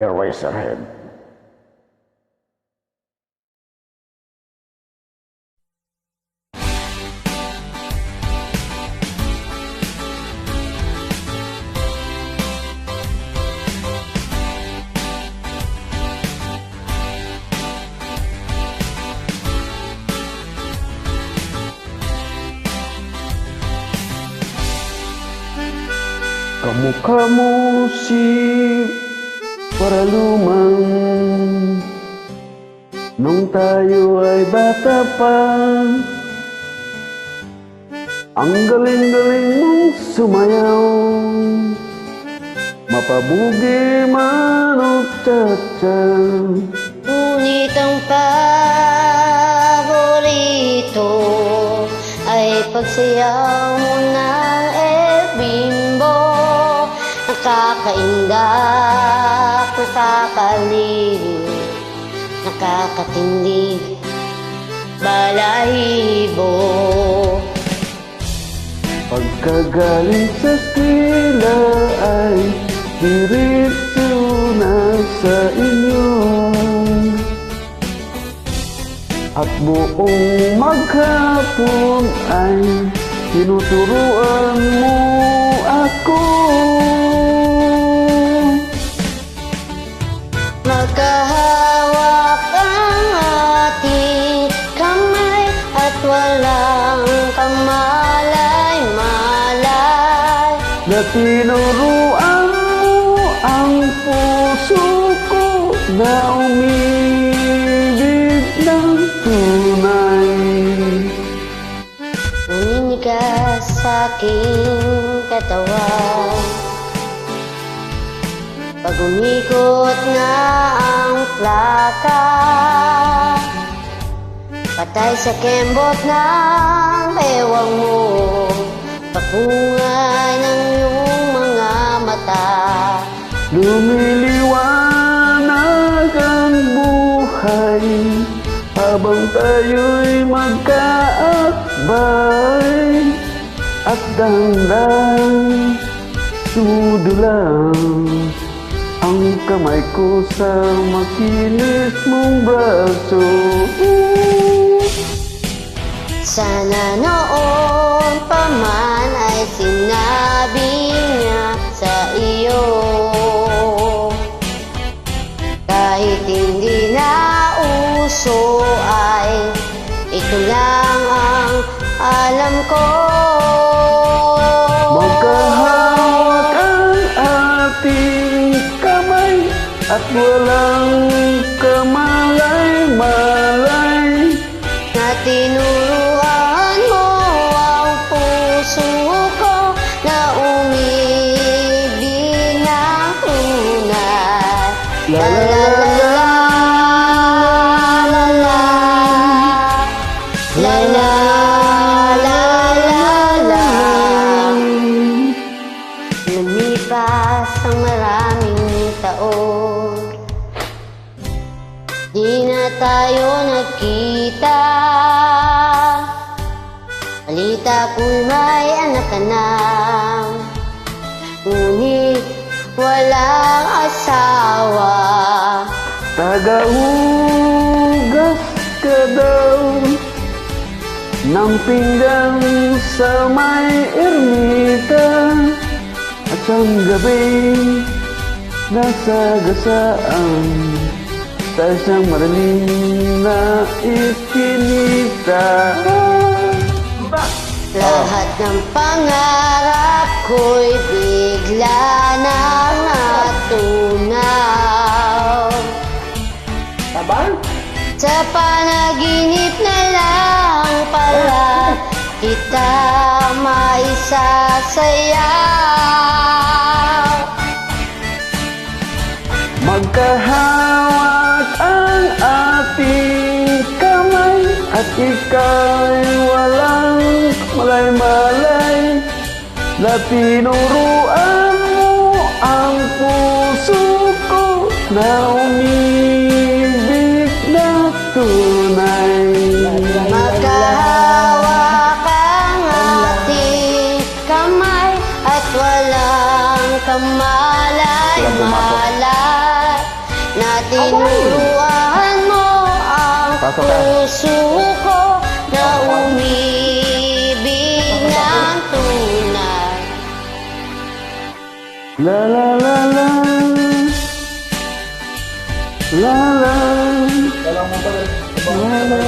Eraserhead. Kamu si para lumang nung tayo ay bata pa. Ang galing-galing mong sumayaw, mapabugi man o tsa-tsa. Ngunit ang paborito ay pagsayaw mo ng bimbo. Nakakaindak, nakakaliw, nakakatindig, balahibo. Pagkagaling sa eskwela ay diretso na sa inyo, at buong maghapon ay tinuturuan mo ako. Magkahawak ang ating kamay at walang kamalay-malay. Na tinuruan mo ang puso ko na umibig ng tunay. Naninigas sa aking katawan pag umikot na ang plaka, patay sa kembot ng bewang mo, papungay ng iyong mga mata. Lumiliwanag ang buhay habang tayo'y magkaakbay, at dahan-dahan sumudulang ang kamay ko sa makinis mong braso. Sana noon pa man ay sinabi niya sa iyo, kahit hindi na uso ay ito lang ang alam ko. Magkahawak ang ating kamay at walang kamalay-malay. Na tinuruan mo ang puso ko na umibig ng tunay. La la la la la la la la la. Lumipas ang maraming taon, di na tayo nagkita. Balita ko'y may anak ka na, ngunit walang asawa. Tagahugas ka daw ng pinggan sa may ermita, at ang gabi nasa gasaan sa isang maraling na iskinita. Lahat ng pangarap ko'y bigla nang natunaw. Tabang? Sa panaginip na lang pala kita maisasayaw. Magkahawak ang ating kamay at ika'y walang malay-malay. Na tinuruan mo ang puso ko na umibig na tunay. Magkahawak ang ating kamay at walang kamalay-malay. na tinuruan mo ang Pasok ka. puso ko na umibig ng tunay. La la la la. La la. La la.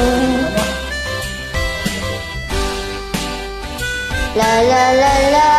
La la la la